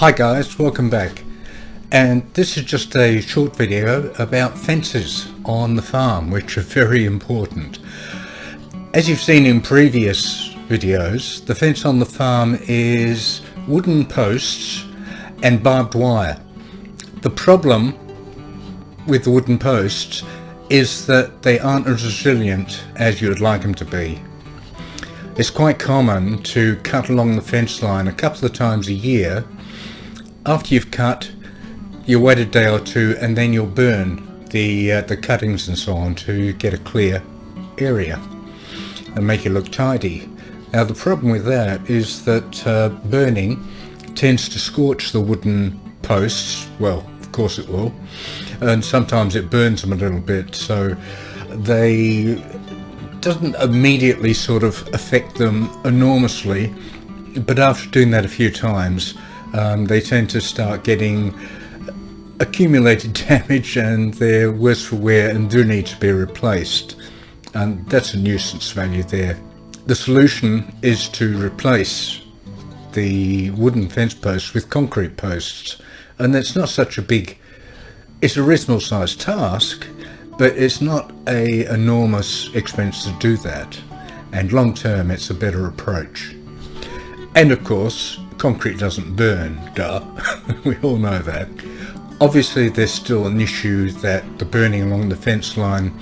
Hi guys, welcome back. And this is just a short video about fences on the farm, which are very important. As you've seen in previous videos, the fence on the farm is wooden posts and barbed wire. The problem with the wooden posts is that they aren't as resilient as you would like them to be. It's quite common to cut along the fence line a couple of times a year. After you've cut, you'll wait a day or two and then you'll burn the cuttings and so on to get a clear area and make it look tidy. Now the problem with that is that burning tends to scorch the wooden posts. Well, of course it will, and sometimes it burns them a little bit, so they doesn't immediately sort of affect them enormously, but after doing that a few times they tend to start getting accumulated damage and they're worse for wear and do need to be replaced, and that's a nuisance value there. The solution is to replace the wooden fence posts with concrete posts, and that's not such a big, it's a reasonable sized task, but it's not an enormous expense to do that, and long term it's a better approach. And of course concrete doesn't burn, duh. We all know that. Obviously there's still an issue that the burning along the fence line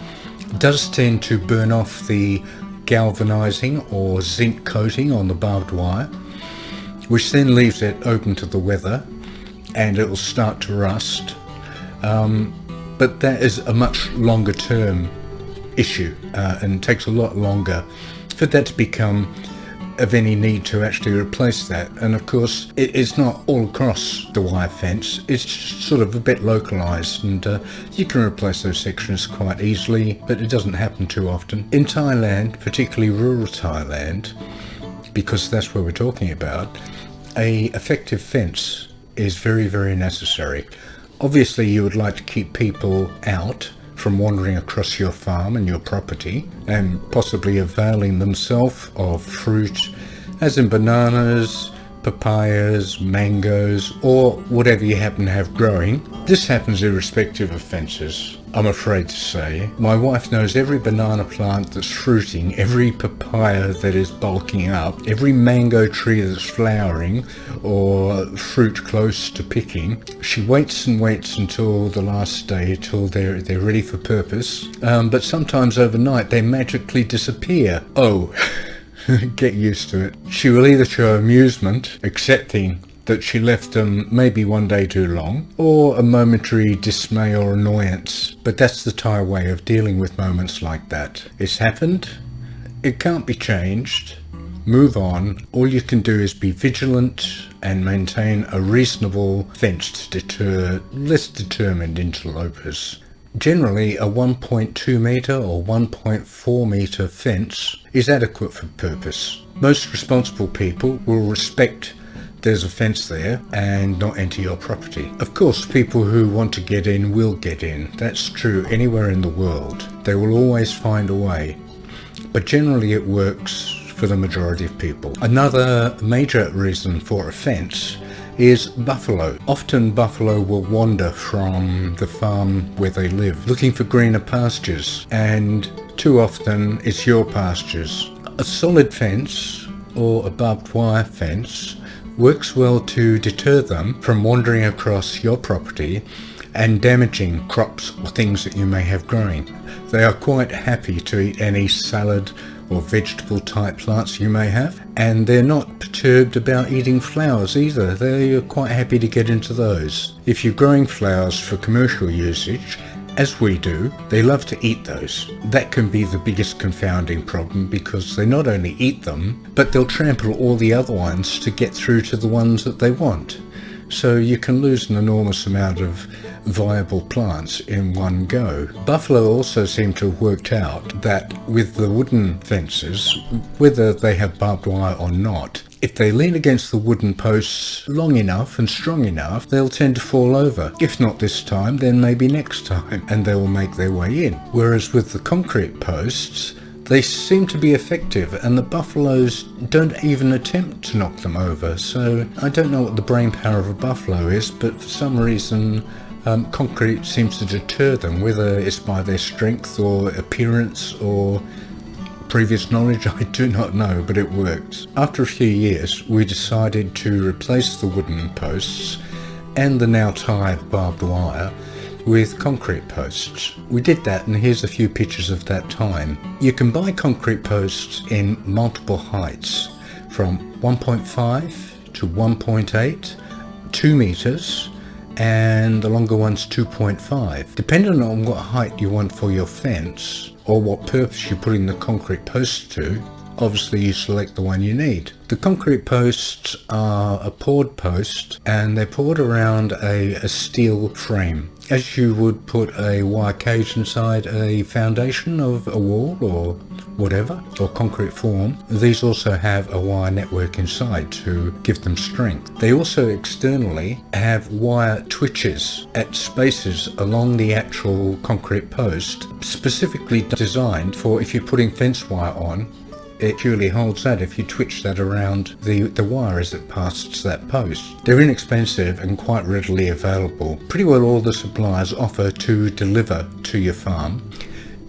does tend to burn off the galvanizing or zinc coating on the barbed wire, which then leaves it open to the weather and it will start to rust. But that is a much longer term issue and takes a lot longer for that to become of any need to actually replace that. And of course it's not all across the wire fence, it's just sort of a bit localized, and you can replace those sections quite easily, but it doesn't happen too often. In Thailand, particularly rural Thailand, because that's where we're talking about, a effective fence is very, very necessary. Obviously you would like to keep people out from wandering across your farm and your property and possibly availing themselves of fruit, as in bananas, papayas, mangoes, or whatever you happen to have growing. This happens irrespective of fences, I'm afraid to say. My wife knows every banana plant that's fruiting, every papaya that is bulking up, every mango tree that's flowering or fruit close to picking. She waits and waits until the last day, till they're ready for purpose, but sometimes overnight they magically disappear. Oh, get used to it. She will either show amusement, accepting that she left them maybe one day too long, or a momentary dismay or annoyance. But that's the Thai way of dealing with moments like that. It's happened, it can't be changed, move on. All you can do is be vigilant and maintain a reasonable fence to deter less determined interlopers. Generally a 1.2 metre or 1.4 metre fence is adequate for purpose. Most responsible people will respect there's a fence there and not enter your property. Of course people who want to get in will get in. That's true anywhere in the world. They will always find a way, but generally it works for the majority of people. Another major reason for a fence is buffalo. Often buffalo will wander from the farm where they live looking for greener pastures, and too often it's your pastures. A solid fence or a barbed wire fence works well to deter them from wandering across your property and damaging crops or things that you may have growing. They are quite happy to eat any salad or vegetable type plants you may have, and they're not perturbed about eating flowers either. They're quite happy to get into those. If you're growing flowers for commercial usage, as we do, they love to eat those. That can be the biggest confounding problem, because they not only eat them, but they'll trample all the other ones to get through to the ones that they want. So you can lose an enormous amount of viable plants in one go. Buffalo also seem to have worked out that with the wooden fences, whether they have barbed wire or not, if they lean against the wooden posts long enough and strong enough, they'll tend to fall over. If not this time, then maybe next time, and they will make their way in. Whereas with the concrete posts, They seem to be effective, and the buffaloes don't even attempt to knock them over. So I don't know what the brain power of a buffalo is, but for some reason concrete seems to deter them, whether it's by their strength or appearance or previous knowledge, I do not know, but it works. After a few years, we decided to replace the wooden posts and the now tired barbed wire with concrete posts. We did that, and here's a few pictures of that time. You can buy concrete posts in multiple heights, from 1.5 to 1.8, 2 meters, and the longer one's 2.5. Depending on what height you want for your fence or what purpose you're putting the concrete posts to, obviously you select the one you need. The concrete posts are a poured post, and they're poured around a steel frame, as you would put a wire cage inside a foundation of a wall or whatever, or concrete form. These also have a wire network inside to give them strength. They also externally have wire twitches at spaces along the actual concrete post, specifically designed for if you're putting fence wire on. It purely holds that if you twitch that around the wire as it passes that post. They're inexpensive and quite readily available. Pretty well all the suppliers offer to deliver to your farm.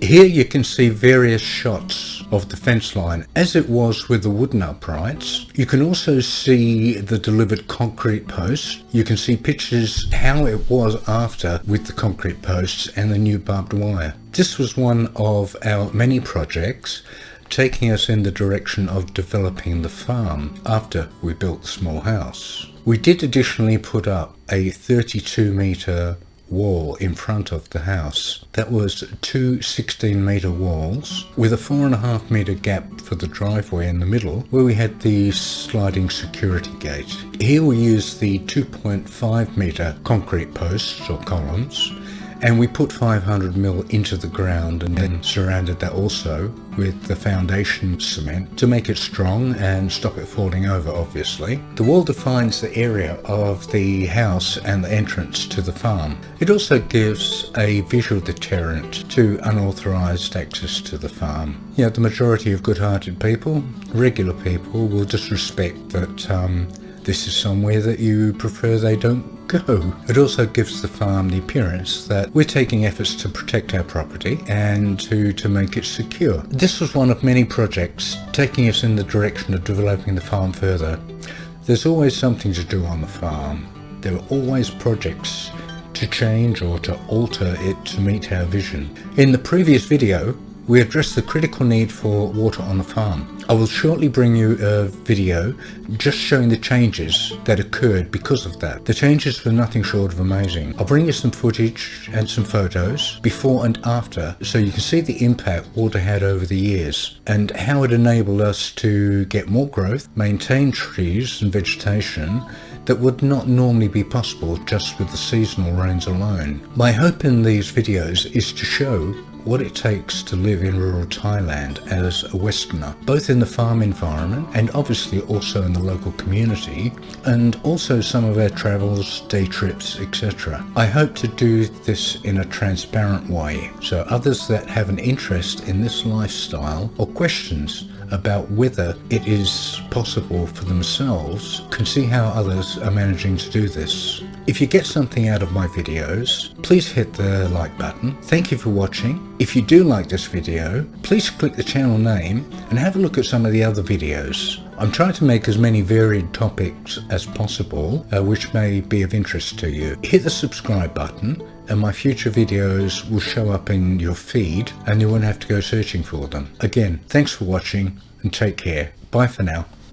Here you can see various shots of the fence line as it was with the wooden uprights. You can also see the delivered concrete posts. You can see pictures how it was after with the concrete posts and the new barbed wire. This was one of our many projects taking us in the direction of developing the farm after we built the small house. We did additionally put up a 32-meter wall in front of the house. That was two 16-meter walls with a 4.5-meter gap for the driveway in the middle, where we had the sliding security gate. Here we used the 2.5-meter concrete posts or columns, and we put 500mm into the ground and then surrounded that also with the foundation cement to make it strong and stop it falling over, obviously. The wall defines the area of the house and the entrance to the farm. It also gives a visual deterrent to unauthorized access to the farm. You know, the majority of good-hearted people, regular people, will just respect that this is somewhere that you prefer they don't go. It also gives the farm the appearance that we're taking efforts to protect our property and to make it secure. This was one of many projects taking us in the direction of developing the farm further. There's always something to do on the farm. There are always projects to change or to alter it to meet our vision. In the previous video, we addressed the critical need for water on the farm. I will shortly bring you a video just showing the changes that occurred because of that. The changes were nothing short of amazing. I'll bring you some footage and some photos before and after so you can see the impact water had over the years and how it enabled us to get more growth, maintain trees and vegetation that would not normally be possible just with the seasonal rains alone. My hope in these videos is to show what it takes to live in rural Thailand as a Westerner, both in the farm environment and obviously also in the local community, and also some of our travels, day trips, etc. I hope to do this in a transparent way, so others that have an interest in this lifestyle or questions about whether it is possible for themselves can see how others are managing to do this. If you get something out of my videos, please hit the like button. Thank you for watching. If you do like this video, please click the channel name and have a look at some of the other videos. I'm trying to make as many varied topics as possible, which may be of interest to you. Hit the subscribe button and my future videos will show up in your feed and you won't have to go searching for them. Again, thanks for watching and take care. Bye for now.